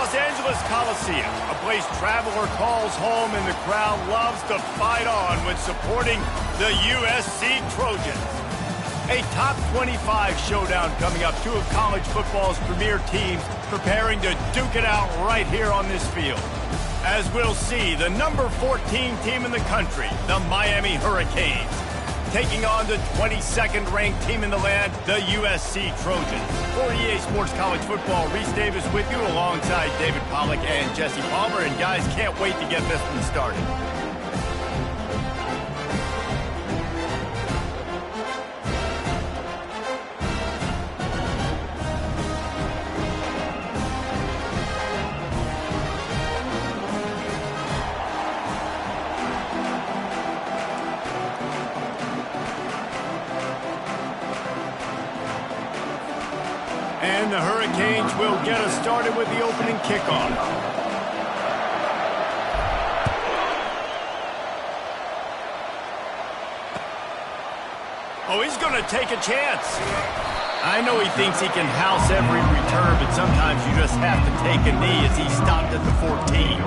Los Angeles Coliseum, a place traveler calls home and the crowd loves to fight on when supporting the USC Trojans. A top 25 showdown coming up. Two of college football's premier teams preparing to duke it out right here on this field. As we'll see, the number 14 team in the country, the Miami Hurricanes, taking on the 22nd ranked team in the land, the USC Trojans. For EA Sports College Football, Reese Davis with you alongside David Pollack and Jesse Palmer. And guys, can't wait to get this one started. And the Hurricanes will get us started with the opening kickoff. Oh, he's going to take a chance. I know he thinks he can house every return, but sometimes you just have to take a knee as he stopped at the 14.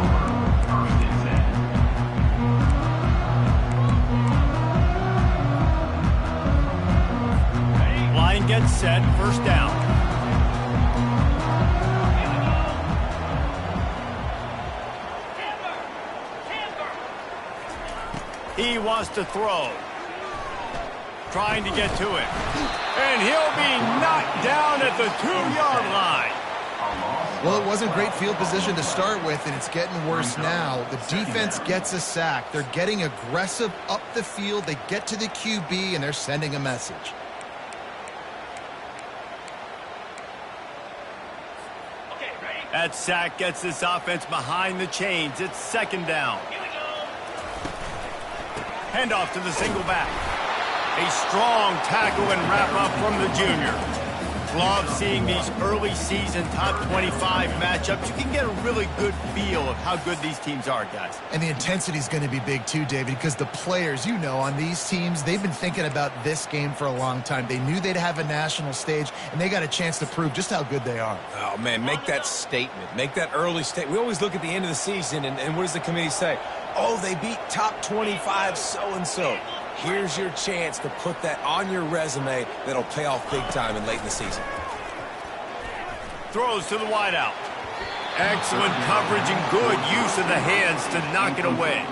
Line gets set, first down. He wants to throw. Trying to get to it. And he'll be knocked down at the 2-yard line. Well, it wasn't great field position to start with, and it's getting worse now. The defense gets a sack. They're getting aggressive up the field. They get to the QB, and they're sending a message. That sack gets this offense behind the chains. It's second down. Handoff to the single back. A strong tackle and wrap-up from the junior. Love seeing these early season top 25 matchups. You can get a really good feel of how good these teams are, guys. And the intensity is going to be big too, David, because the players, you know, on these teams, they've been thinking about this game for a long time. They knew they'd have a national stage, and they got a chance to prove just how good they are. Oh, man, make that statement. Make that early statement. We always look at the end of the season, and what does the committee say? Oh, they beat top 25 so-and-so. Here's your chance to put that on your resume that'll pay off big time and late in the season. Throws to the wideout. Excellent coverage and good use of the hands to knock it away.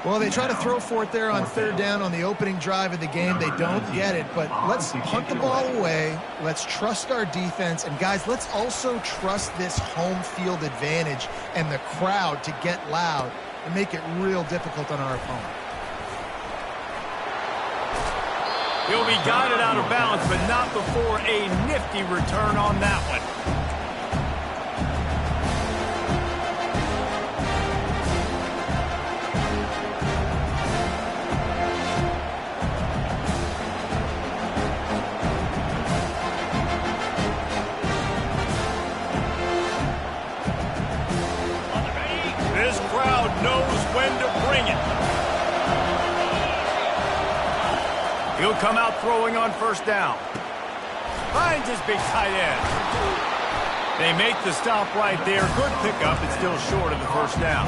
Well, they try to throw for it there on third down on the opening drive of the game. They don't get it, but let's punt the ball away. Let's trust our defense. And, guys, let's also trust this home field advantage and the crowd to get loud and make it real difficult on our opponent. He'll be guided out of bounds, but not before a nifty return on that one. This crowd knows when to bring it. He'll come out throwing on first down. Finds his big tight end. They make the stop right there. Good pickup. It's still short of the first down.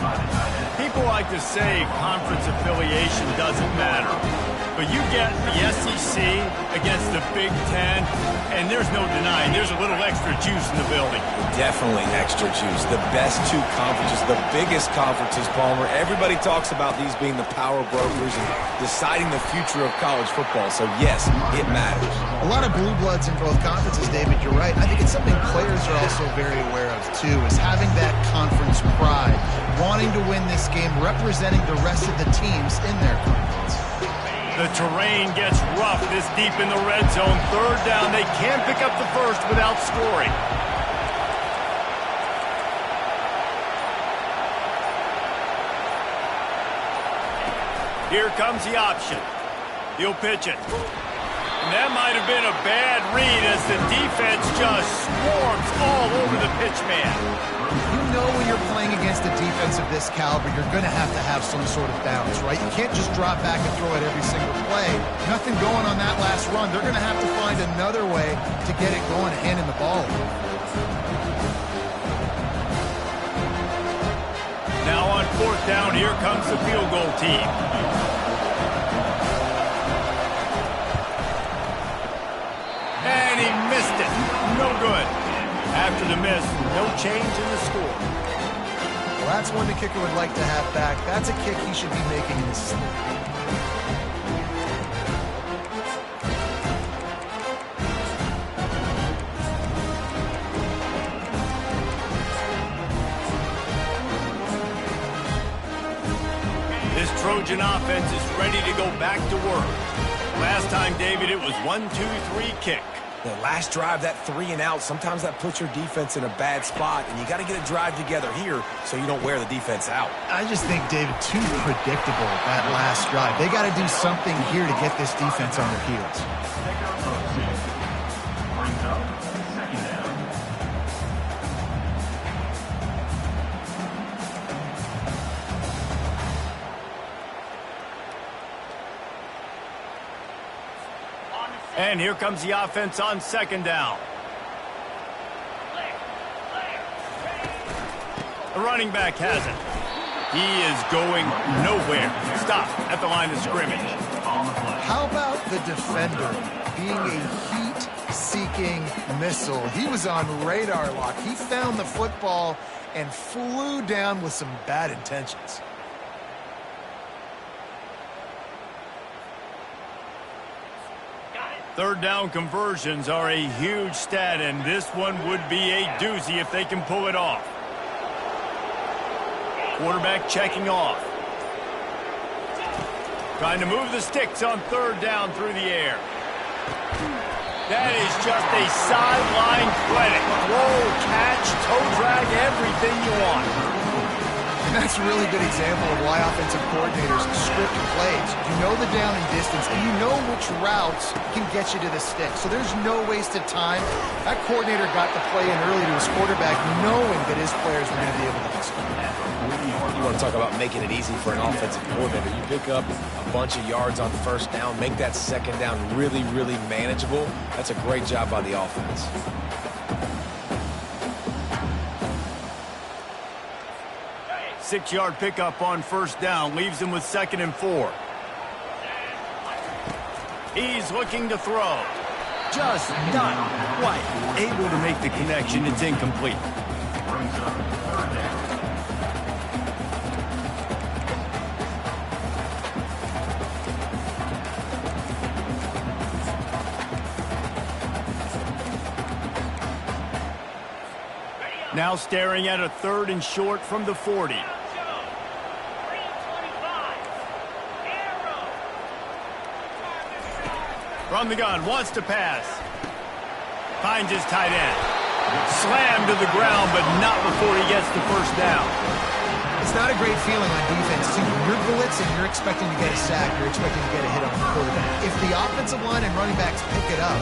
People like to say conference affiliation doesn't matter. But you get the SEC against the Big Ten, and there's no denying there's a little extra juice in the building. Definitely extra juice. The best two conferences, the biggest conferences, Palmer. Everybody talks about these being the power brokers and deciding the future of college football. So, yes, it matters. A lot of blue bloods in both conferences, David. You're right. I think it's something players are also very aware of, too, is having that conference pride, wanting to win this game, representing the rest of the teams in their conference. The terrain gets rough this deep in the red zone. Third down. They can't pick up the first without scoring. Here comes the option. He'll pitch it. And that might have been a bad read as the defense just swarms all over the pitch man. You know when you're playing against a defense of this caliber, you're going to have some sort of balance, right? You can't just drop back and throw it every single play. Nothing going on that last run. They're going to have to find another way to get it going and handing the ball. 4th down, here comes the field goal team. And he missed it. No good. After the miss, no change in the score. Well, that's one the kicker would like to have back. That's a kick he should be making in his sleep. This Trojan offense is ready to go back to work. Last time, David, it was 1-2-3 kick. The last drive, that 3 and out, sometimes that puts your defense in a bad spot, and you got to get a drive together here so you don't wear the defense out. I just think, David, too predictable that last drive. They got to do something here to get this defense on their heels. And here comes the offense on 2nd down. The running back has it. He is going nowhere. Stop at the line of scrimmage. How about the defender being a heat-seeking missile? He was on radar lock. He found the football and flew down with some bad intentions. Third down conversions are a huge stat, and this one would be a doozy if they can pull it off. Quarterback checking off. Trying to move the sticks on 3rd down through the air. That is just a sideline clinic. Roll, catch, toe drag, everything you want. And that's a really good example of why offensive coordinators script plays. You know the down and distance, and you know which routes can get you to the stick. So there's no wasted time. That coordinator got the play in early to his quarterback, knowing that his players were going to be able to hustle. You want to talk about making it easy for an offensive coordinator. You pick up a bunch of yards on 1st down, make that 2nd down really, really manageable. That's a great job by the offense. Six-yard pickup on 1st down leaves him with 2nd and 4. He's looking to throw. Just not quite able to make the connection. It's incomplete. Now staring at a 3rd and short from the 40. From the gun, wants to pass. Finds his tight end. Slammed to the ground, but not before he gets the 1st down. It's not a great feeling on defense, too. When you're blitzing, you're expecting to get a sack. You're expecting to get a hit on the quarterback. If the offensive line and running backs pick it up,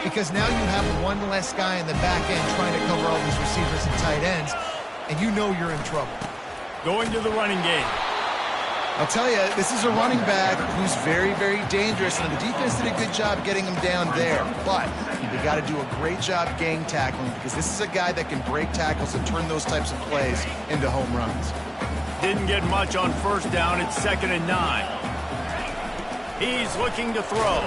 because now you have one less guy in the back end trying to cover all these receivers and tight ends, and you know you're in trouble. Going to the running game. I'll tell you, this is a running back who's very, very dangerous, and the defense did a good job getting him down there. But you got to do a great job gang tackling, because this is a guy that can break tackles and turn those types of plays into home runs. Didn't get much on 1st down. It's 2nd and 9. He's looking to throw.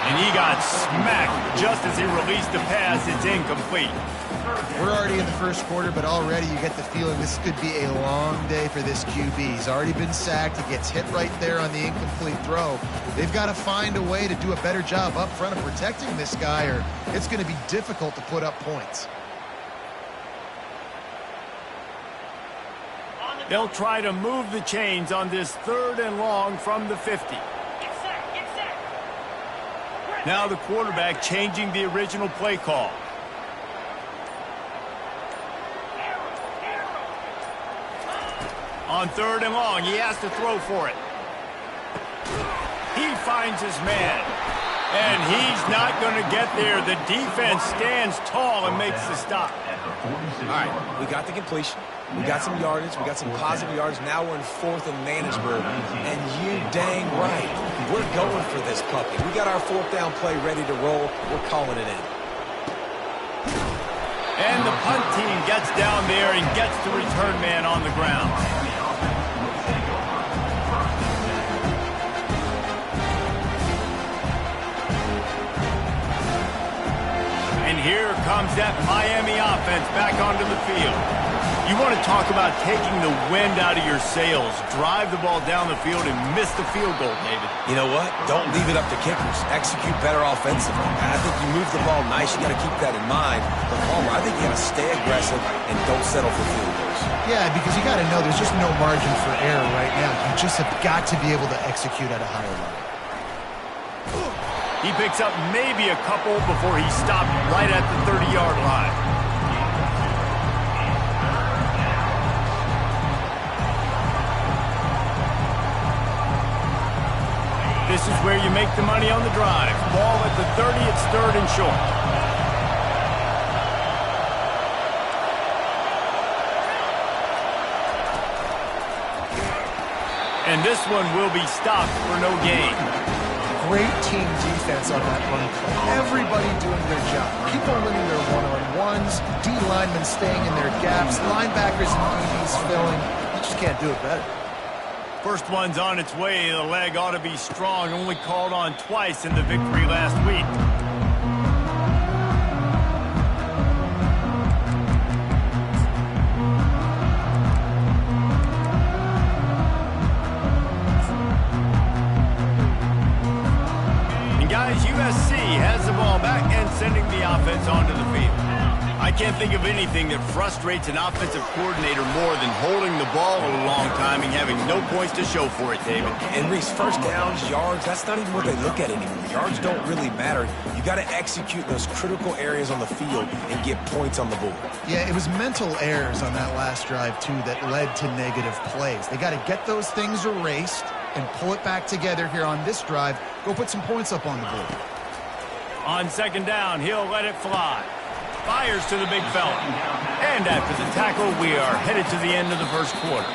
And he got smacked just as he released the pass. It's incomplete. We're already in the 1st quarter, but already you get the feeling this could be a long day for this QB. He's already been sacked. He gets hit right there on the incomplete throw. They've got to find a way to do a better job up front of protecting this guy, or it's going to be difficult to put up points. They'll try to move the chains on this 3rd and long from the 50. Now the quarterback changing the original play call. On 3rd and long, he has to throw for it. He finds his man. And he's not going to get there. The defense stands tall and makes the stop. All right, we got the completion. We got some yardage. We got some positive yards. Now we're in 4th and manageable. And you dang right. We're going for this puppy. We got our 4th down play ready to roll. We're calling it in. And the punt team gets down there and gets the return man on the ground. brings that Miami offense back onto the field. You want to talk about taking the wind out of your sails. Drive the ball down the field and miss the field goal, David. You know what? Don't leave it up to kickers. Execute better offensively. And I think you move the ball nice. You got to keep that in mind. But Palmer, I think you got to stay aggressive and don't settle for field goals. Yeah, because you got to know there's just no margin for error right now. You just have got to be able to execute at a higher level. He picks up maybe a couple before he stopped right at the 30-yard line. This is where you make the money on the drive. Ball at the 30, it's 3rd and short. And this one will be stopped for no gain. Great team defense on that run play. Everybody doing their job. People winning their one-on-ones, D linemen staying in their gaps, linebackers and DBs filling. You just can't do it better. First one's on its way. The leg ought to be strong. Only called on twice in the victory last week. And guys, USC has the ball back and sending the offense onto the field. I can't think of anything that frustrates an offensive coordinator more than holding the ball a long time and having no points to show for it, David. And Reese, first downs, yards, that's not even what they look at anymore. Yards don't really matter. You got to execute those critical areas on the field and get points on the board. Yeah, it was mental errors on that last drive, too, that led to negative plays. They got to get those things erased and pull it back together here on this drive. Go put some points up on the board. On 2nd down, he'll let it fly. Fires to the big fella. And after the tackle, we are headed to the end of the first quarter.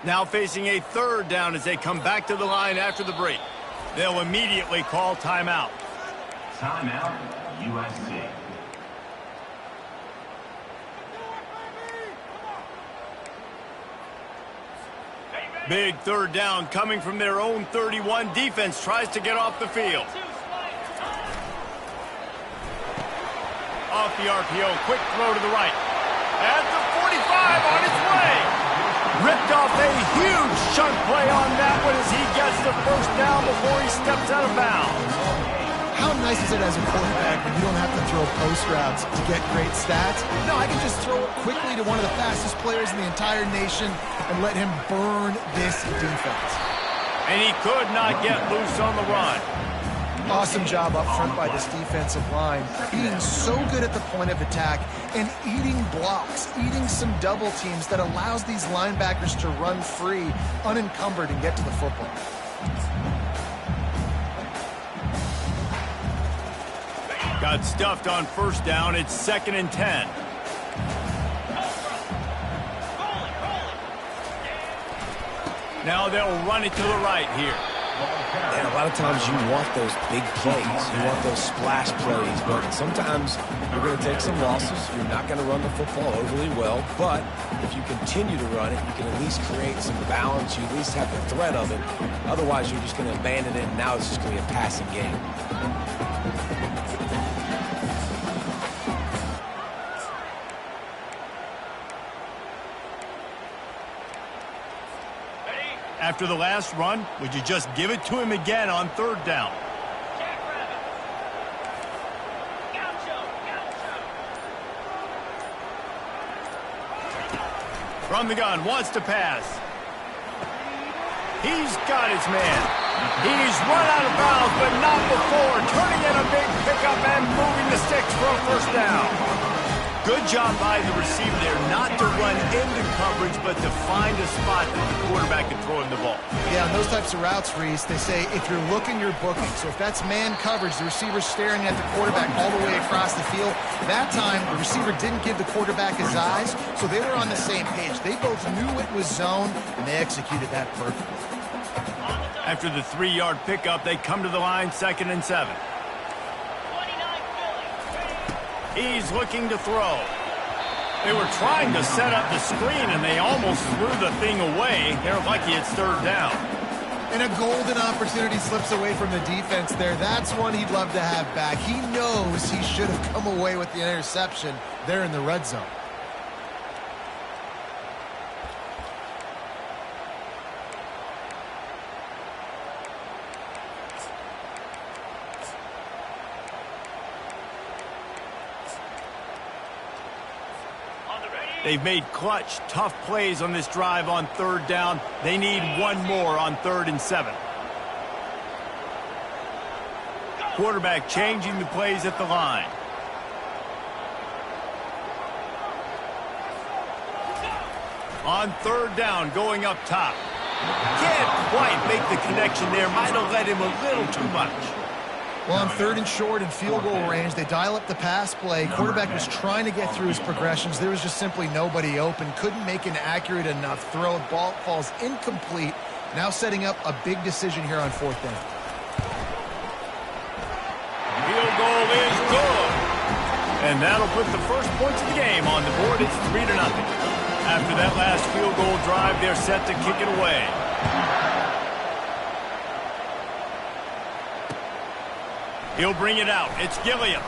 Now facing a 3rd down as they come back to the line after the break. They'll immediately call timeout. Timeout, USC. Big 3rd down coming from their own 31. Defense tries to get off the field. Off the RPO, quick throw to the right. At the 45 on its way. Ripped off a huge chunk play on that one as he gets the 1st down before he steps out of bounds. How nice is it as a quarterback when you don't have to throw post routes to get great stats? No, I can just throw it quickly to one of the fastest players in the entire nation and let him burn this defense. And he could not get loose on the run. Awesome job up front by this defensive line, being so good at the point of attack and eating blocks, eating some double teams that allows these linebackers to run free, unencumbered, and get to the football. Got stuffed on 1st down. It's 2nd and 10. Now they'll run it to the right here. And a lot of times you want those big plays. You want those splash plays. But sometimes you're going to take some losses. You're not going to run the football overly well. But if you continue to run it, you can at least create some balance. You at least have the threat of it. Otherwise, you're just going to abandon it, and now it's just going to be a passing game. After the last run, would you just give it to him again on 3rd down? From the gun, wants to pass. He's got his man. He's run out of bounds, but not before. Turning in a big pickup and moving the sticks for a 1st down. Good job by the receiver there, not to run into coverage, but to find a spot that the quarterback quarterback and throw him the ball. Yeah, on those types of routes, Reese, they say if you're looking, you're booking. So if that's man coverage, the receiver's staring at the quarterback all the way across the field. That time, the receiver didn't give the quarterback his eyes, so they were on the same page. They both knew it was zone, and they executed that perfectly. After the 3-yard pickup, they come to the line, 2nd and 7. He's looking to throw. They were trying to set up the screen, and they almost threw the thing away. They're lucky it's 3rd down. And a golden opportunity slips away from the defense there. That's one he'd love to have back. He knows he should have come away with the interception there in the red zone. They've made clutch, tough plays on this drive on 3rd down. They need one more on 3rd and 7. Quarterback changing the plays at the line. On 3rd down, going up top. Can't quite make the connection there. Might have led him a little too much. Well, on 3rd and short and field goal range, they dial up the pass play. Quarterback was trying to get through his progressions. There was just simply nobody open. Couldn't make an accurate enough throw. Ball falls incomplete. Now setting up a big decision here on 4th down. Field goal is good. And that'll put the first points of the game on the board. It's 3-0. After that last field goal drive, they're set to kick it away. He'll bring it out. It's Gilliam.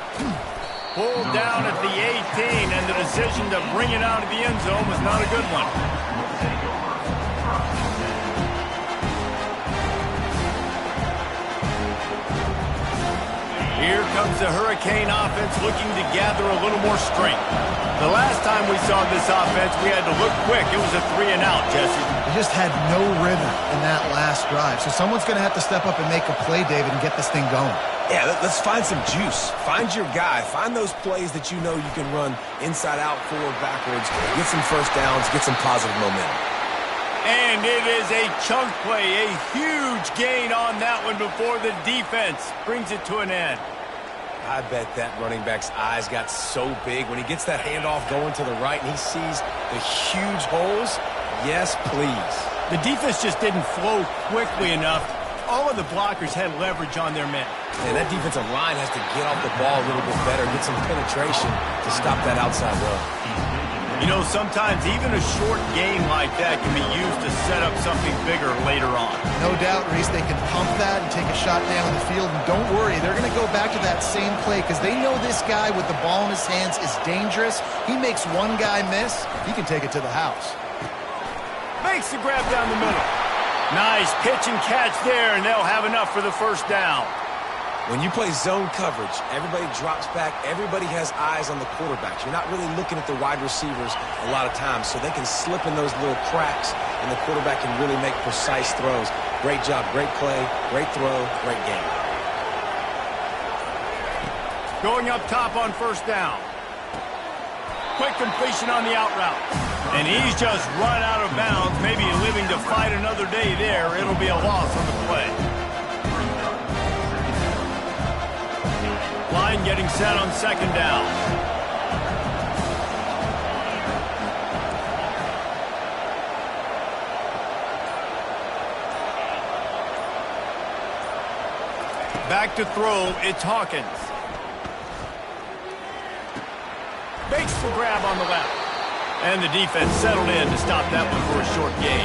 Pulled down at the 18, and the decision to bring it out of the end zone was not a good one. Here comes the Hurricane offense looking to gather a little more strength. The last time we saw this offense, we had to look quick. It was a 3-and-out, Jesse. They just had no rhythm in that last drive. So someone's going to have to step up and make a play, David, and get this thing going. Yeah, let's find some juice. Find your guy. Find those plays that you know you can run inside out, forward, backwards. Get some first downs. Get some positive momentum. And it is a chunk play, a huge gain on that one before the defense brings it to an end. I bet that running back's eyes got so big when he gets that handoff going to the right and he sees the huge holes. Yes, please. The defense just didn't flow quickly enough. All of the blockers had leverage on their men. And that defensive line has to get off the ball a little bit better, get some penetration to stop that outside run. You know, sometimes even a short game like that can be used to set up something bigger later on. No doubt, Reese, they can pump that and take a shot down the field. And don't worry, they're going to go back to that same play because they know this guy with the ball in his hands is dangerous. He makes one guy miss, he can take it to the house. Makes the grab down the middle. Nice pitch and catch there, and they'll have enough for the first down. When you play zone coverage, everybody drops back. Everybody has eyes on the quarterbacks. You're not really looking at the wide receivers a lot of times, so they can slip in those little cracks, and the quarterback can really make precise throws. Great job, great play, great throw, great game. Going up top on first down. Quick completion on the out route. And he's just run out of bounds, maybe living to fight another day there. It'll be a loss on the play. Line getting set on second down. Back to throw, it's Hawkins. Makes the grab on the left. And the defense settled in to stop that one for a short gain.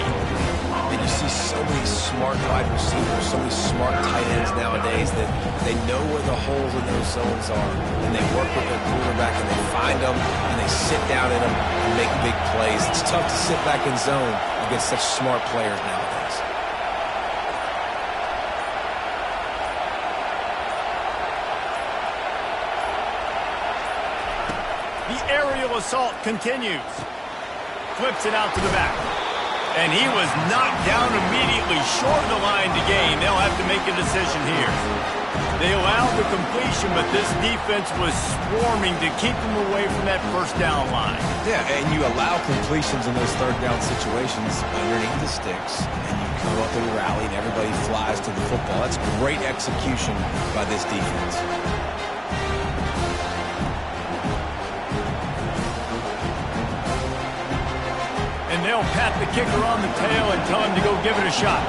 And you see so many smart wide receivers, so many smart tight ends nowadays that they know where the holes in those zones are, and they work with their quarterback, and they find them, and they sit down in them and make big plays. It's tough to sit back in zone against such smart players nowadays. The aerial assault continues. Flips it out to the back. And he was knocked down immediately short of the line to gain. They'll have to make a decision here. They allowed the completion, but this defense was swarming to keep them away from that first down line. Yeah, and you allow completions in those third down situations underneath the sticks, and you come up with a rally, and everybody flies to the football. That's great execution by this defense. And they'll pat the kicker on the tail and tell him to go give it a shot.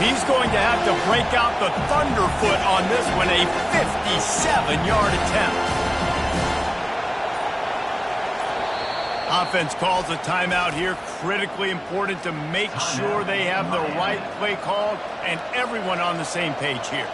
He's going to have to break out the thunderfoot on this one, a 57-yard attempt. Offense calls a timeout here. Critically important to make sure they have the right play called and everyone on the same page here.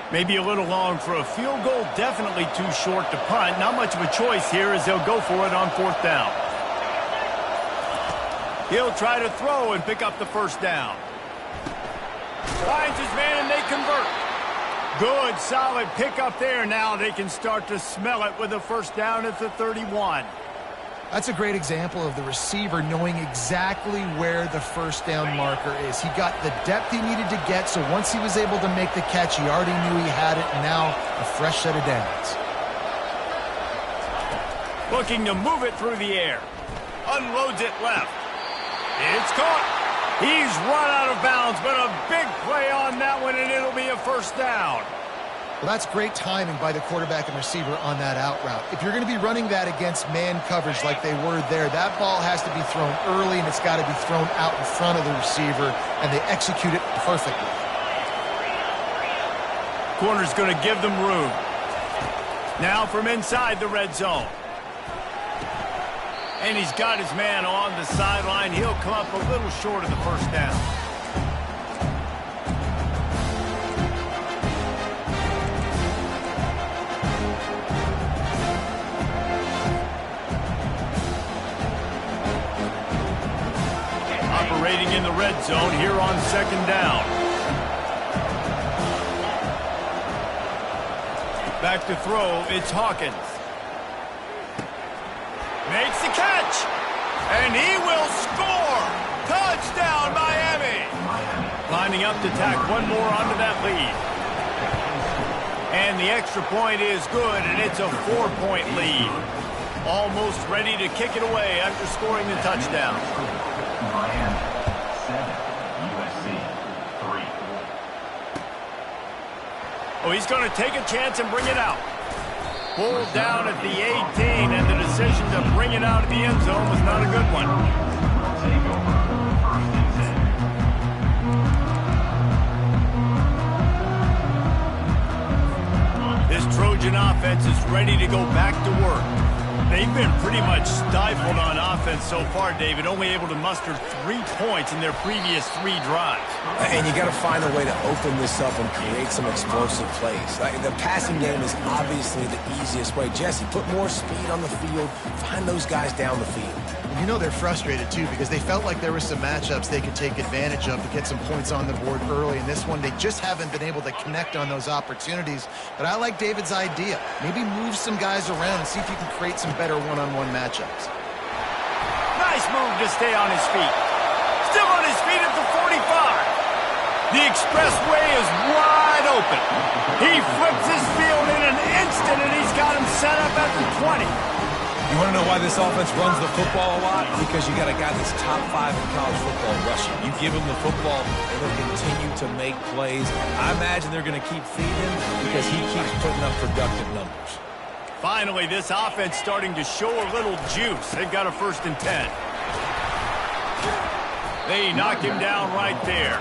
Maybe a little long for a field goal, definitely too short to punt. Not much of a choice here as they'll go for it on fourth down. He'll try to throw and pick up the first down. Finds his man and they convert. Good, solid pickup there. Now they can start to smell it with a first down at the 31. That's a great example of the receiver knowing exactly where the first down marker is. He got the depth he needed to get, so once he was able to make the catch, he already knew he had it, and now a fresh set of downs. Looking to move it through the air. Unloads it left. It's caught. He's run out of bounds, but a big play on that one, and it'll be a first down. Well, that's great timing by the quarterback and receiver on that out route. If you're going to be running that against man coverage like they were there, that ball has to be thrown early, and it's got to be thrown out in front of the receiver, and they execute it perfectly. Corner's going to give them room. Now from inside the red zone. And he's got his man on the sideline. He'll come up a little short of the first down. Operating in the red zone here on second down. Back to throw, it's Hawkins. Makes the catch, and he will score! Touchdown, Miami! Lining up to tack one more onto that lead. And the extra point is good, and it's a 4-point lead. Almost ready to kick it away after scoring the touchdown. Miami 7, USC 3. Oh, he's going to take a chance and bring it out. Pulled down at the 18, and the decision to bring it out of the end zone was not a good one. This Trojan offense is ready to go back to work. They've been pretty much stifled on offense so far, David, only able to muster 3 points in their previous 3 drives. And you got to find a way to open this up and create some explosive plays. Like, the passing game is obviously the easiest way. Jesse, put more speed on the field. Find those guys down the field. You know they're frustrated, too, because they felt like there were some matchups they could take advantage of to get some points on the board early. In this one, they just haven't been able to connect on those opportunities. But I like David's idea. Maybe move some guys around and see if you can create some better one-on-one matchups. Nice move to stay on his feet. Still on his feet at the 45. The expressway is wide open. He flips his field in an instant, and he's got him set up at the 20. You want to know why this offense runs the football a lot? Because you got a guy that's top 5 in college football rushing. You give him the football, and they'll continue to make plays. I imagine they're going to keep feeding him because he keeps putting up productive numbers. Finally, this offense starting to show a little juice. They've got a 1st and 10. They knock him down right there.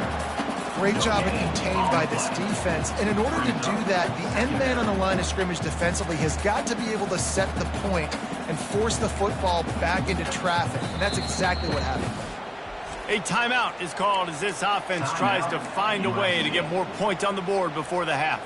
Great job of contained by this defense. And in order to do that, the end man on the line of scrimmage defensively has got to be able to set the point and force the football back into traffic. And that's exactly what happened. A timeout is called as this offense tries to find a way to get more points on the board before the half.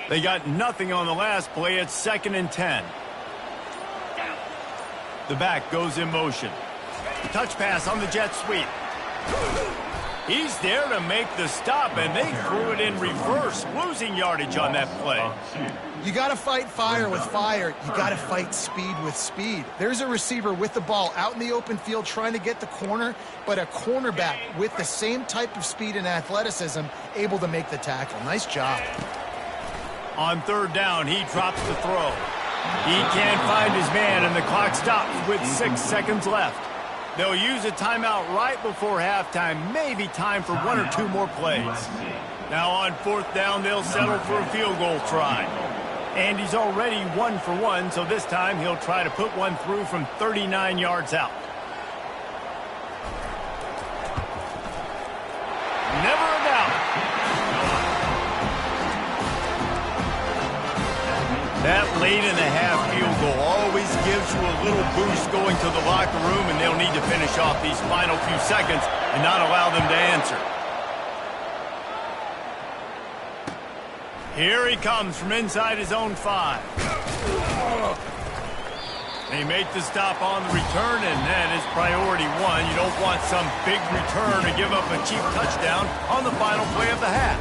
They got nothing on the last play. It's 2nd and 10. The back goes in motion. Touch pass on the jet sweep. He's there to make the stop, and they threw it in reverse, losing yardage on that play. You got to fight fire with fire. You got to fight speed with speed. There's a receiver with the ball out in the open field trying to get the corner, but a cornerback with the same type of speed and athleticism able to make the tackle. Nice job. On 3rd down, he drops the throw. He can't find his man, and the clock stops with 6 seconds left. They'll use a timeout right before halftime, maybe time for 1 or 2 more plays. Now on 4th down, they'll settle for a field goal try. And he's already 1 for 1, so this time he'll try to put one through from 39 yards out. Never a doubt. That late in the half field goal always gives you a little boost going to the locker room, and they'll need to finish off these final few seconds and not allow them to answer. Here he comes from inside his own 5. They make the stop on the return, and that is priority 1. You don't want some big return to give up a cheap touchdown on the final play of the half.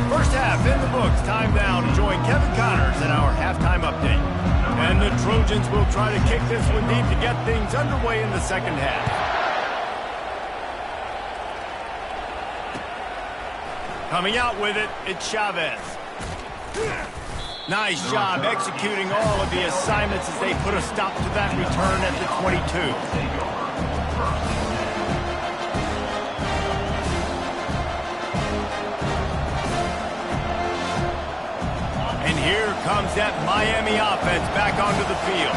First half in the books. Time now to join Kevin Connors in our halftime update. And the Trojans will try to kick this one deep to get things underway in the 2nd half. Coming out with it, it's Chavez. Nice job executing all of the assignments as they put a stop to that return at the 22. And here comes that Miami offense back onto the field.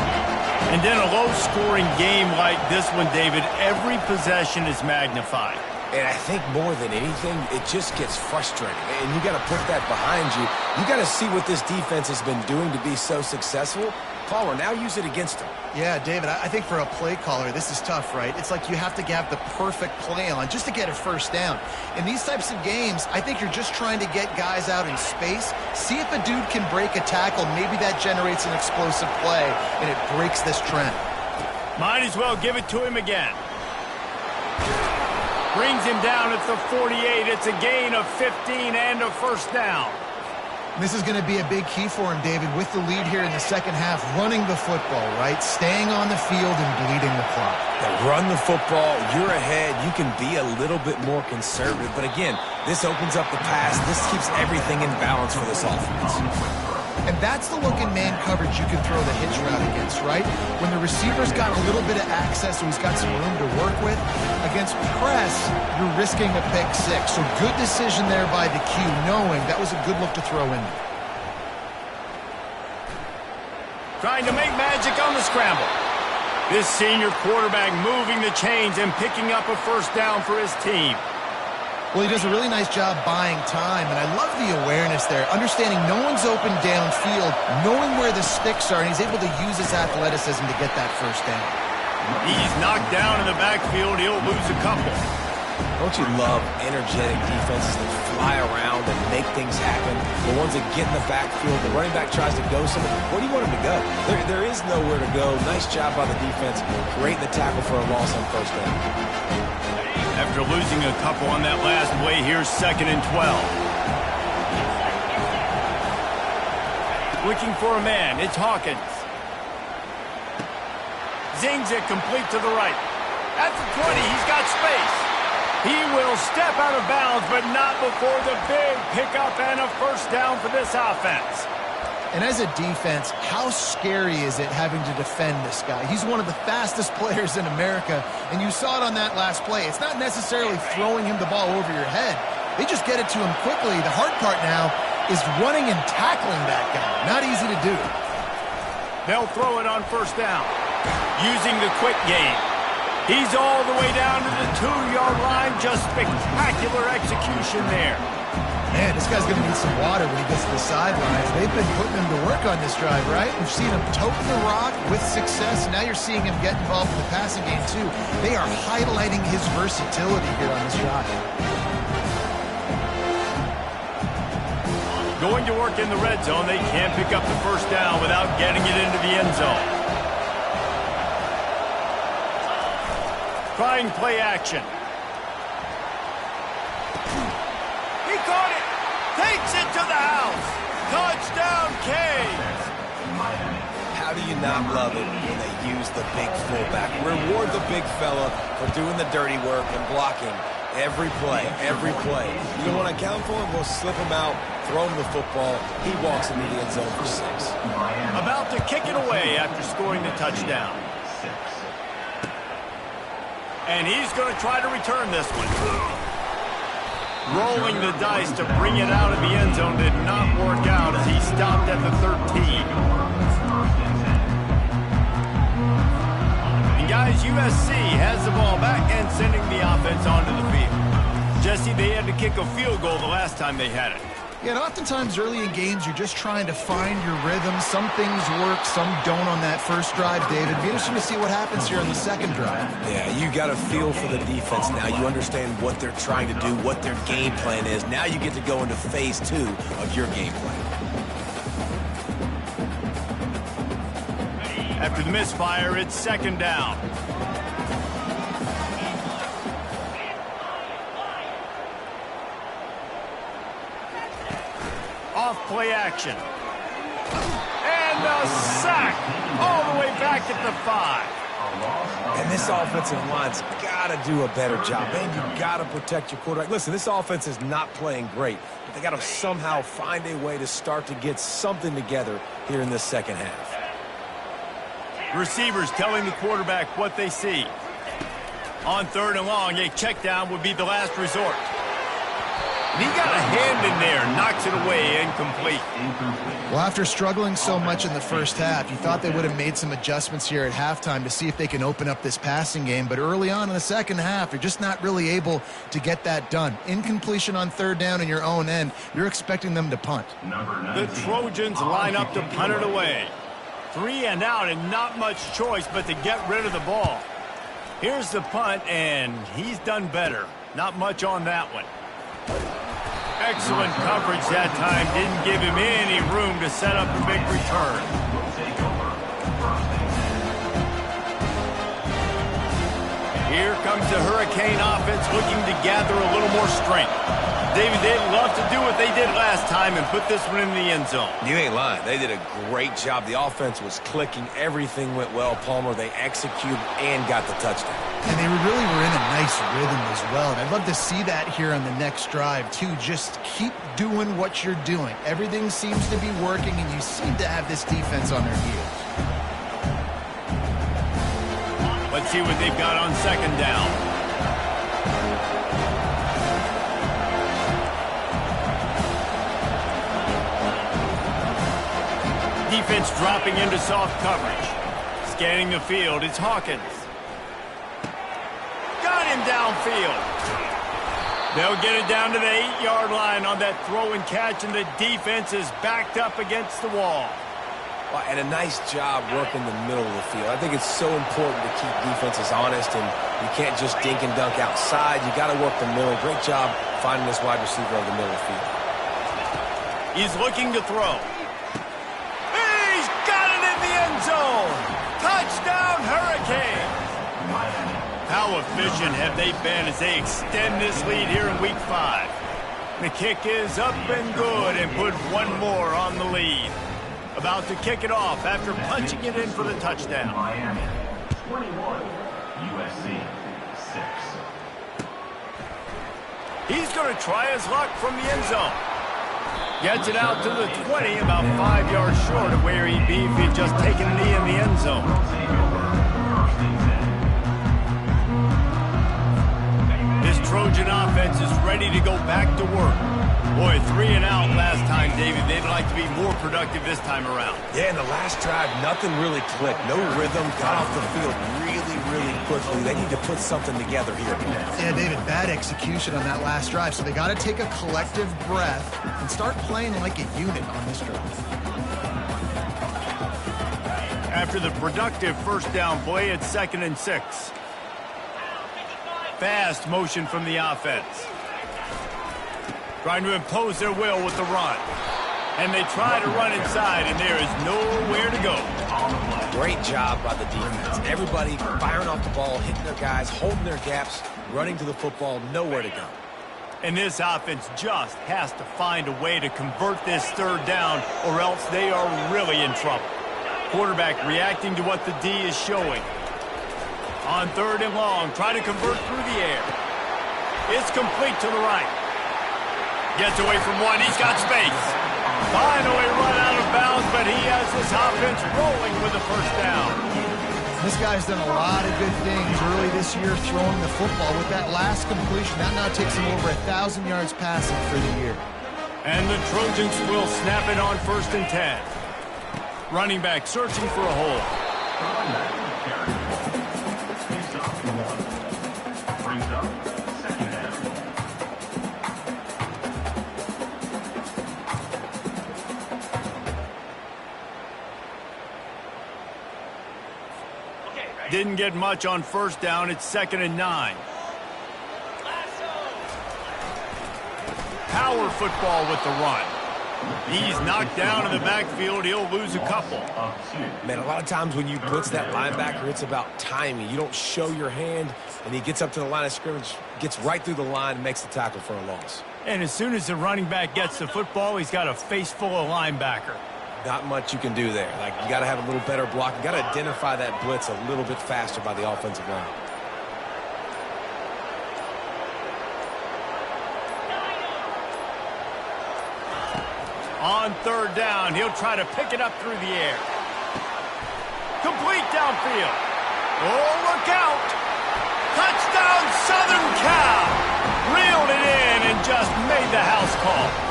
And in a low-scoring game like this one, David, every possession is magnified. And I think more than anything, it just gets frustrating. And you got to put that behind you. You got to see what this defense has been doing to be so successful. Caller, now use it against them. Yeah, David, I think for a play caller, this is tough, right? It's like you have to have the perfect play on just to get a 1st down. In these types of games, I think you're just trying to get guys out in space, see if a dude can break a tackle. Maybe that generates an explosive play, and it breaks this trend. Might as well give it to him again. Brings him down at the 48. It's a gain of 15 and a 1st down. This is going to be a big key for him, David, with the lead here in the second half, running the football, right? Staying on the field and bleeding the clock. Yeah, run the football. You're ahead. You can be a little bit more conservative. But again, this opens up the pass. This keeps everything in balance for this offense. And that's the look in man coverage you can throw the hitch route against, right? When the receiver's got a little bit of access, so he's got some room to work with. Against press, you're risking a pick six. So good decision there by the Q, knowing that was a good look to throw in there. Trying to make magic on the scramble. This senior quarterback moving the chains and picking up a first down for his team. Well, he does a really nice job buying time, and I love the awareness there, understanding no one's open downfield, knowing where the sticks are, and he's able to use his athleticism to get that first down. He's knocked down in the backfield. He'll lose a couple. Don't you love energetic defenses that fly around and make things happen? The ones that get in the backfield, the running back tries to go somewhere. Where do you want him to go? There is nowhere to go. Nice job by the defense. Great in the tackle for a loss on first down. After losing a couple on that last play, here's 2nd and 12. Looking for a man, it's Hawkins. Zings it complete to the right. At the 20, he's got space. He will step out of bounds, but not before the big pickup and a first down for this offense. And as a defense, how scary is it having to defend this guy? He's one of the fastest players in America, and you saw it on that last play. It's not necessarily throwing him the ball over your head. They just get it to him quickly. The hard part now is running and tackling that guy. Not easy to do. They'll throw it on first down, using the quick game. He's all the way down to the 2-yard line. Just spectacular execution there. Man, this guy's going to need some water when he gets to the sidelines. They've been putting him to work on this drive, right? We've seen him toting the rock with success. Now you're seeing him get involved in the passing game, too. They are highlighting his versatility here on this drive. Going to work in the red zone. They can't pick up the first down without getting it into the end zone. Trying play action. He caught it. Takes it to the house. Touchdown, Canes. How do you not love it when they use the big fullback? Reward the big fella for doing the dirty work and blocking every play, every play. You don't want to account for him? We'll slip him out, throw him the football. He walks into the end zone for 6. About to kick it away after scoring the touchdown. And he's going to try to return this one. Rolling the dice to bring it out of the end zone did not work out as he stopped at the 13. And guys, USC has the ball back and sending the offense onto the field. Jesse, they had to kick a field goal the last time they had it. Yeah, and oftentimes early in games, you're just trying to find your rhythm. Some things work, some don't on that first drive, David. It'd be interesting to see what happens here on the second drive. Yeah, you got a feel for the defense now. You understand what they're trying to do, what their game plan is. Now you get to go into phase 2 of your game plan. After the misfire, it's 2nd down. Off play action. And a sack all the way back at the 5. And this offensive line's got to do a better job. Man, you got to protect your quarterback. Listen, this offense is not playing great, but they got to somehow find a way to start to get something together here in this second half. Receivers telling the quarterback what they see. On 3rd and long, a check down would be the last resort. And he got a hand in there, knocks it away, incomplete. Well, after struggling so much in the first half, you thought they would have made some adjustments here at halftime to see if they can open up this passing game. But early on in the second half, you're just not really able to get that done. Incompletion on 3rd down in your own end, you're expecting them to punt. The Trojans line up to punt it away. 3 and out and not much choice but to get rid of the ball. Here's the punt, and he's done better. Not much on that one. Excellent coverage that time. Didn't give him any room to set up a big return. Here comes the Hurricane offense looking to gather a little more strength. David, they'd love to do what they did last time and put this one in the end zone. You ain't lying. They did a great job. The offense was clicking. Everything went well, Palmer. They executed and got the touchdown. And they really were in a nice rhythm as well. And I'd love to see that here on the next drive, too. Just keep doing what you're doing. Everything seems to be working, and you seem to have this defense on their heels. Let's see what they've got on second down. Defense dropping into soft coverage. Scanning the field, it's Hawkins. Got him downfield. They'll get it down to the 8-yard line on that throw and catch, and the defense is backed up against the wall. Well, and a nice job working the middle of the field. I think it's so important to keep defenses honest, and you can't just dink and dunk outside. You got to work the middle. Great job finding this wide receiver over the middle of the field. He's looking to throw. He's got it in the end zone. Touchdown, Hurricanes. How efficient have they been as they extend this lead here in Week 5? The kick is up and good and put one more on the lead. About to kick it off after punching it in for the touchdown. Miami, 21, USC, 6. He's going to try his luck from the end zone. Gets it out to the 20, about 5 yards short of where he'd be if he'd just taken a knee in the end zone. This Trojan offense is ready to go back to work. Boy, 3 and out last time, David. They'd like to be more productive this time around. Yeah, in the last drive, nothing really clicked. No rhythm, got off the field really quickly. They need to put something together here. Yeah, David, bad execution on that last drive. So they got to take a collective breath and start playing like a unit on this drive. After the productive first down play, it's 2nd and 6. Fast motion from the offense. Trying to impose their will with the run. And they try to run inside, and there is nowhere to go. Great job by the defense. Everybody firing off the ball, hitting their guys, holding their gaps, running to the football, nowhere to go. And this offense just has to find a way to convert this third down, or else they are really in trouble. Quarterback reacting to what the D is showing. On 3rd and long, try to convert through the air. It's complete to the right. Gets away from one. He's got space. Finally run out of bounds, but he has this offense rolling with the first down. This guy's done a lot of good things early this year throwing the football. With that last completion, that now takes him over 1,000 yards passing for the year. And the Trojans will snap it on 1st and 10. Running back searching for a hole. Didn't get much on 1st down. It's 2nd and 9. Power football with the run. He's knocked down in the backfield. He'll lose a couple. Man, a lot of times when you blitz that linebacker, it's about timing. You don't show your hand, and he gets up to the line of scrimmage, gets right through the line, and makes the tackle for a loss. And as soon as the running back gets the football, he's got a face full of linebacker. Not much you can do there. Like, you got to have a little better block. You got to identify that blitz a little bit faster by the offensive line. On 3rd down, he'll try to pick it up through the air. Complete downfield. Oh, look out. Touchdown, Southern Cal. Reeled it in and just made the house call.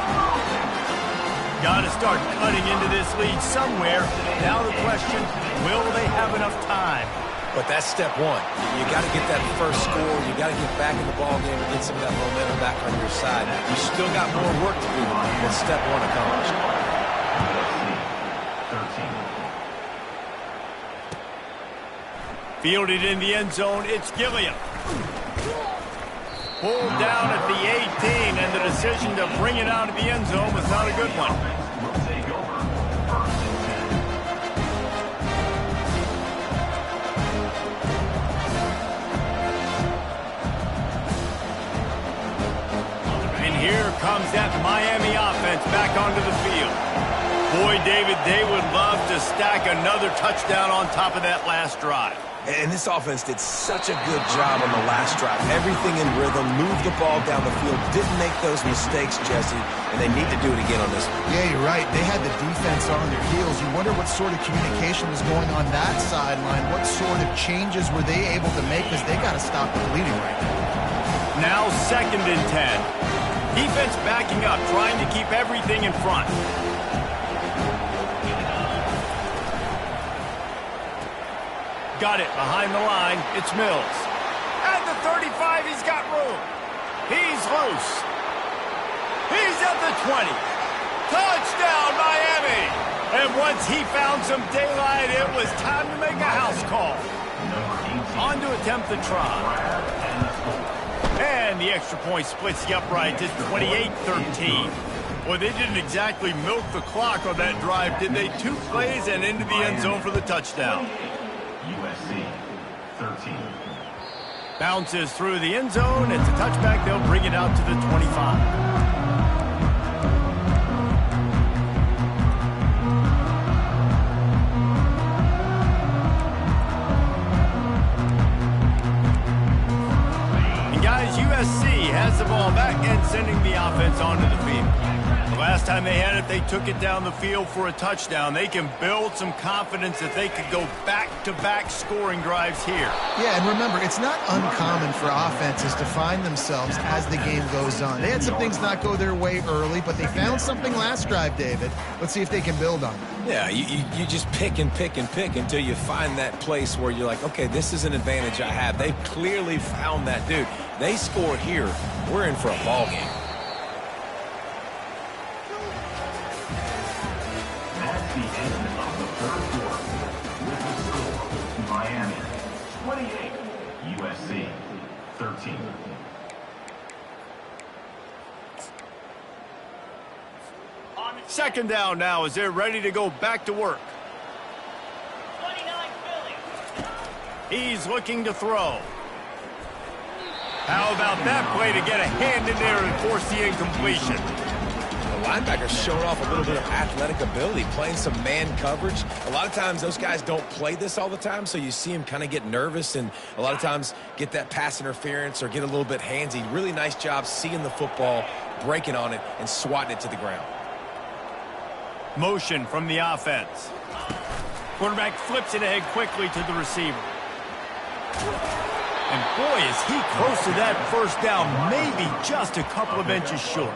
Got to start cutting into this lead somewhere. Now the question, will they have enough time? But that's step one. You got to get that first score. You got to get back in the ball game and get some of that momentum back on your side. You still got more work to do, but step one accomplished. Fielded in the end zone, it's Gilliam. Pulled down at the 18, and the decision to bring it out of the end zone was not a good one. here comes that Miami offense back onto the field. Boy, David, they would love to stack another touchdown on top of that last drive. And this offense did such a good job on the last drive. Everything in rhythm, moved the ball down the field, didn't make those mistakes, Jesse, and they need to do it again on this one. Yeah, you're right. They had the defense on their heels. You wonder what sort of communication was going on that sideline. What sort of changes were they able to make, because they got to stop the bleeding right now. Now 2nd and 10. Defense backing up, trying to keep everything in front. Got it behind the line. It's Mills. At the 35, he's got room. He's loose. He's at the 20. Touchdown, Miami. And once he found some daylight, it was time to make a house call. On to attempt the try. And the extra point splits the upright to 28-13. Well, they didn't exactly milk the clock on that drive, did they? 2 plays and into the end zone for the touchdown. USC 13. Bounces through the end zone. It's a touchback. They'll bring it out to the 25. USC has the ball back and sending the offense onto the field. The last time they had it, they took it down the field for a touchdown. They can build some confidence that they could go back-to-back scoring drives here. Yeah, and remember, it's not uncommon for offenses to find themselves as the game goes on. They had some things not go their way early, but they found something last drive, David. Let's see if they can build on it. Yeah, you just pick and pick and pick until you find that place where you're like, okay, this is an advantage I have. They clearly found that, dude. They score here, we're in for a ball game. That's the end of the 3rd quarter. With the score, Miami 28, USC 13. Second down now as they're ready to go back to work. 29 Philly. He's looking to throw. How about that play to get a hand in there and force the incompletion? The linebacker's showing off a little bit of athletic ability, playing some man coverage. A lot of times those guys don't play this all the time, so you see him kind of get nervous and a lot of times get that pass interference or get a little bit handsy. Really nice job seeing the football, breaking on it, and swatting it to the ground. Motion from the offense. Quarterback flips it ahead quickly to the receiver. And boy, is he close to that first down, maybe just a couple of inches short.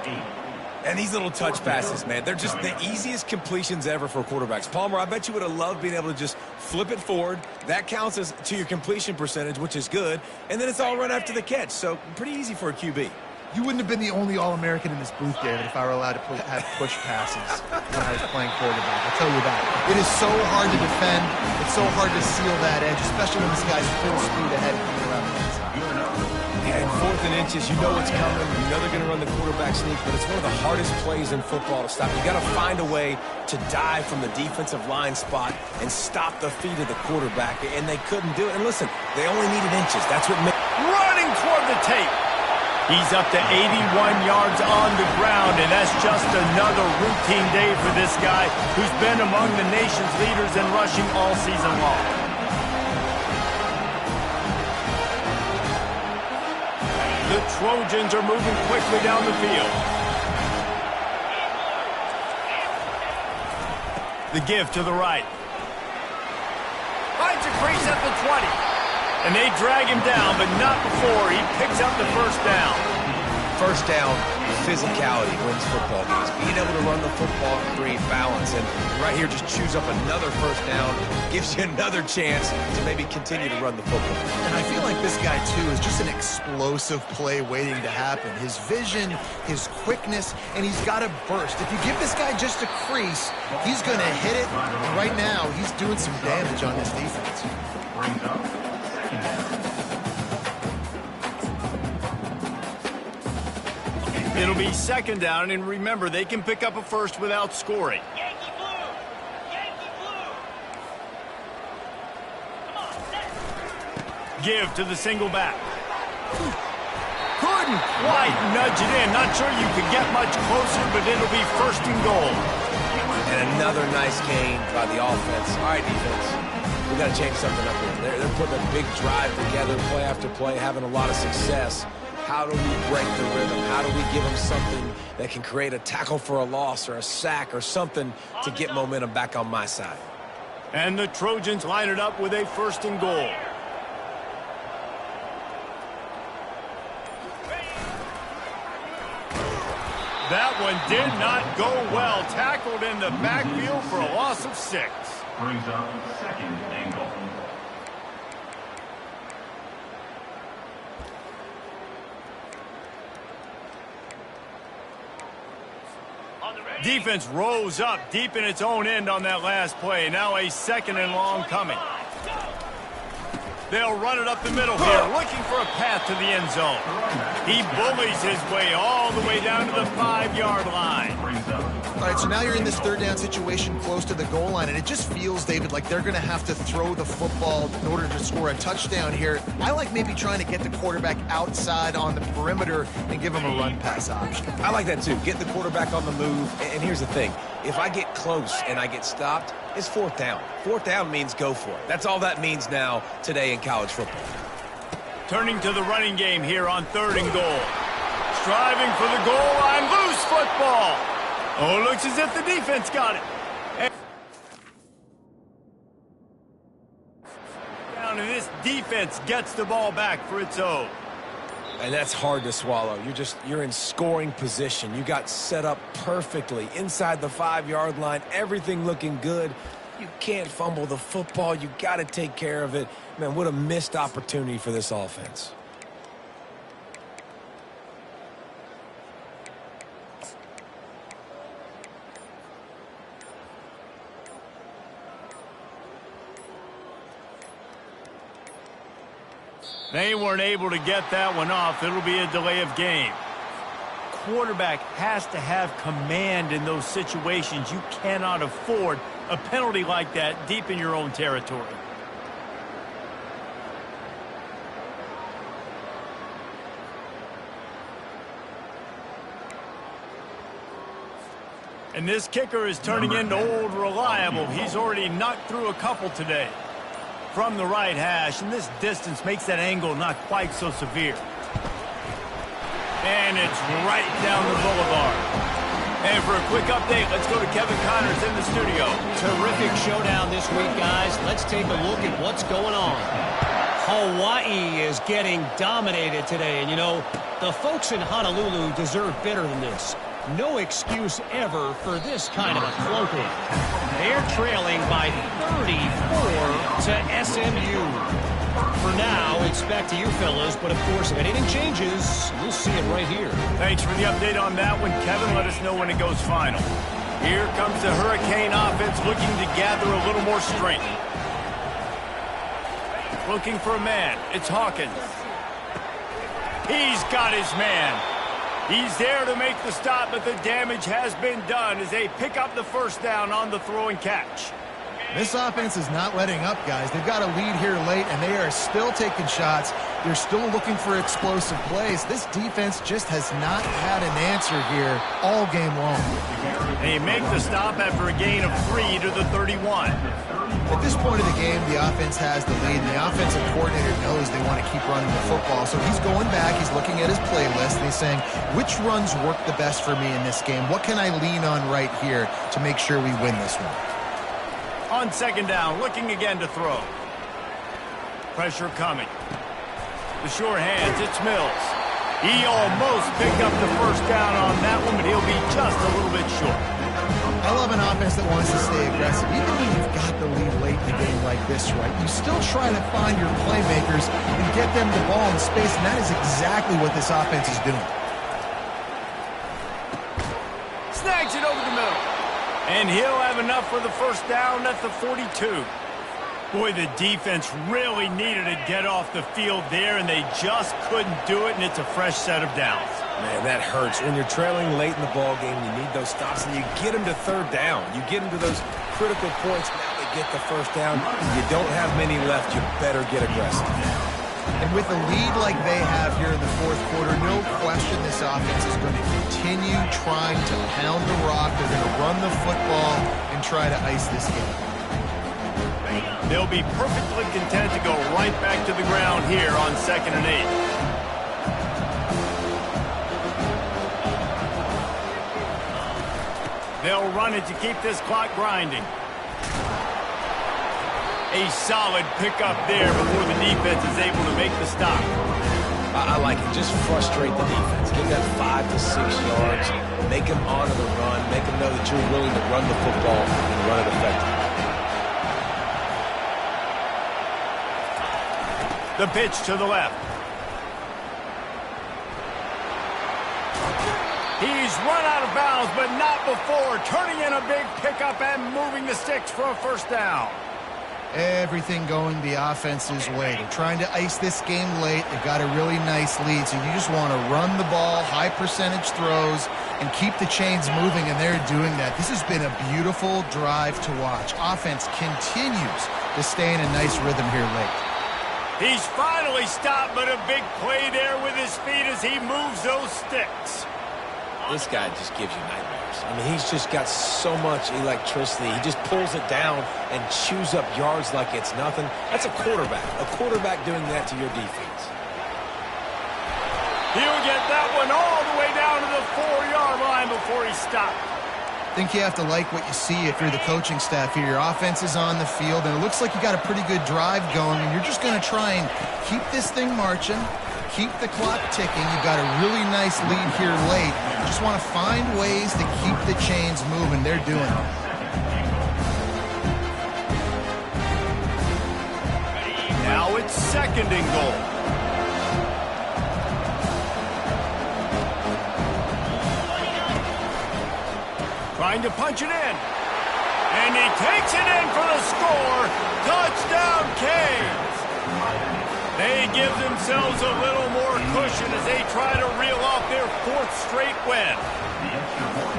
And these little touch passes, man, they're just the easiest completions ever for quarterbacks. Palmer, I bet you would have loved being able to just flip it forward. That counts as to your completion percentage, which is good. And then it's all run after the catch, so pretty easy for a QB. You wouldn't have been the only All-American in this booth, David, if I were allowed to have push passes when I was playing quarterback. I'll tell you that. It is so hard to defend. It's so hard to seal that edge, especially when this guy's full speed ahead coming around the inside. Yeah, in 4th and inches, you know what's coming. You know they're going to run the quarterback sneak, but it's one of the hardest plays in football to stop. You got to find a way to dive from the defensive line spot and stop the feet of the quarterback, and they couldn't do it. And listen, they only needed inches. That's what made Running toward the tape. He's up to 81 yards on the ground, and that's just another routine day for this guy who's been among the nation's leaders in rushing all season long. The Trojans are moving quickly down the field. The give to the right. Finds a crease at the 20. And they drag him down, but not before he picks up the first down. First down, physicality wins football games. Being able to run the football and create balance. And right here, just choose up another first down. Gives you another chance to maybe continue to run the football. And I feel like this guy, too, is just an explosive play waiting to happen. His vision, his quickness, and he's got a burst. If you give this guy just a crease, he's going to hit it. And right now, he's doing some damage on this defense. Brings up second down. It'll be second down, and remember, they can pick up a first without scoring. Yankee blue! Yankee blue! Come on, set! Give to the single back. Couldn't Didn't quite nudge it in. Not sure you could get much closer, but it'll be first and goal. And another nice gain by the offense. All right, defense. We got to change something up here. They're putting a big drive together, play after play, having a lot of success. How do we break the rhythm? How do we give them something that can create a tackle for a loss or a sack or something to get momentum back on my side? And the Trojans line it up with a first and goal. That one did not go well. Tackled in the backfield for a loss of 6. Brings up second and goal. Defense rose up deep in its own end on that last play. Now a second and long coming. They'll run it up the middle here, looking for a path to the end zone. He bullies his way all the way down to the 5-yard line. All right, so now you're in this third down situation close to the goal line, and it just feels, David, like they're going to have to throw the football in order to score a touchdown here. I like maybe trying to get the quarterback outside on the perimeter and give him a run-pass option. I like that too. Get the quarterback on the move. And here's the thing. If I get close and I get stopped, it's fourth down. Fourth down means go for it. That's all that means now today in college football. Turning to the running game here on third and goal. Striving for the goal line. Loose football. Oh, looks as if the defense got it. Down, and this defense gets the ball back for its own. And that's hard to swallow. You're in scoring position. You got set up perfectly inside the 5-yard line. Everything looking good. You can't fumble the football. You got to take care of it. Man, what a missed opportunity for this offense. They weren't able to get that one off. It'll be a delay of game. Quarterback has to have command in those situations. You cannot afford a penalty like that deep in your own territory. And this kicker is turning into old reliable. He's already knocked through a couple today. From the right hash, and this distance makes that angle not quite so severe. And it's right down the boulevard. And for a quick update, let's go to Kevin Connors in the studio. Terrific showdown this week, guys. Let's take a look at what's going on. Hawaii is getting dominated today, and you know, the folks in Honolulu deserve better than this. No excuse ever for this kind of a clunking. They're trailing by 34 to SMU. For now, it's back to you fellas, but of course, if anything changes, you'll see it right here. Thanks for the update on that one, Kevin. Let us know when it goes final. Here comes the Hurricane offense looking to gather a little more strength. Looking for a man. It's Hawkins. He's got his man. He's there to make the stop, but the damage has been done as they pick up the first down on the throw and catch. This offense is not letting up, guys. They've got a lead here late, and they are still taking shots. They're still looking for explosive plays. This defense just has not had an answer here all game long. They make the stop after a gain of 3 to the 31. At this point of the game, the offense has the lead, and the offensive coordinator knows they want to keep running the football. So he's going back, he's looking at his playlist, and he's saying, which runs work the best for me in this game? What can I lean on right here to make sure we win this one? On second down, looking again to throw. Pressure coming. The sure hands, it's Mills. He almost picked up the first down on that one, but he'll be just a little bit short. I love an offense that wants to stay aggressive. Even when you've got the lead late in the game like this, right, you still try to find your playmakers and get them the ball in space, and that is exactly what this offense is doing. Snags it over the middle. And he'll have enough for the first down at the 42. Boy, the defense really needed to get off the field there, and they just couldn't do it, and it's a fresh set of downs. Man, that hurts. When you're trailing late in the ball game, you need those stops, and you get them to third down. You get them to those critical points. Now they get the first down. You don't have many left. You better get aggressive. And with a lead like they have here in the fourth quarter, no question offense is going to continue trying to pound the rock. They're going to run the football and try to ice this game. They'll be perfectly content to go right back to the ground here on 2nd and 8. They'll run it to keep this clock grinding. A solid pickup there before the defense is able to make the stop. I like it. Just frustrate the defense. Give that 5 to 6 yards. Make them honor the run. Make them know that you're willing to run the football and run it effectively. The pitch to the left. He's run out of bounds, but not before turning in a big pickup and moving the sticks for a first down. Everything going the offense's way. They're trying to ice this game late. They've got a really nice lead, so you just want to run the ball, high percentage throws, and keep the chains moving, and they're doing that. This has been a beautiful drive to watch. Offense continues to stay in a nice rhythm here late. He's finally stopped, but a big play there with his feet as he moves those sticks. This guy just gives you nightmares. I mean, he's just got so much electricity. He just pulls it down and chews up yards like it's nothing. That's a quarterback. A quarterback doing that to your defense. He'll get that one all the way down to the 4-yard line before he stopped. I think you have to like what you see if you're the coaching staff here. Your offense is on the field, and it looks like you got a pretty good drive going, and you're just going to try and keep this thing marching, keep the clock ticking. You've got a really nice lead here late. You just want to find ways to keep the chains moving. They're doing it. Now it's 2nd and goal. Trying to punch it in. And he takes it in for the score. Touchdown, Canes. They give themselves a little more cushion as they try to reel off their 4th straight win.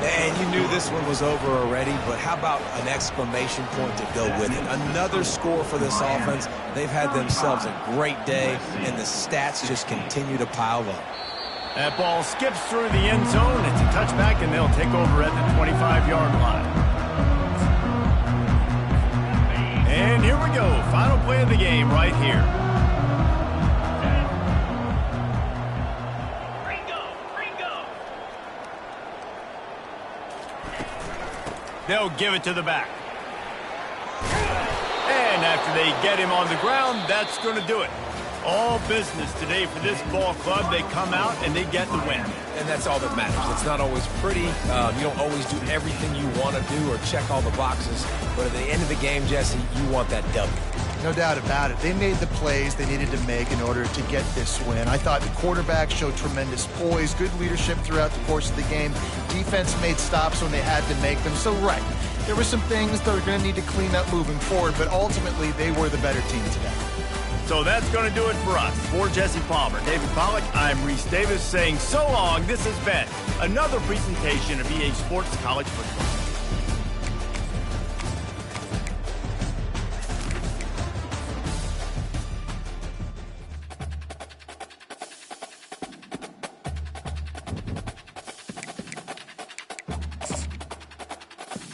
And you knew this one was over already, but how about an exclamation point to go with it? Another score for this offense. They've had themselves a great day, and the stats just continue to pile up. That ball skips through the end zone. It's a touchback, and they'll take over at the 25-yard line. And here we go. Final play of the game right here. They'll give it to the back. And after they get him on the ground, that's going to do it. All business today for this ball club. They come out and they get the win. And that's all that matters. It's not always pretty. You don't always do everything you want to do or check all the boxes. But at the end of the game, Jesse, you want that W. No doubt about it. They made the plays they needed to make in order to get this win. I thought the quarterback showed tremendous poise, good leadership throughout the course of the game. Defense made stops when they had to make them. So, right, there were some things that are going to need to clean up moving forward, but ultimately they were the better team today. So that's going to do it for us. For Jesse Palmer, David Pollack, I'm Reese Davis saying so long. This has been another presentation of EA Sports College Football.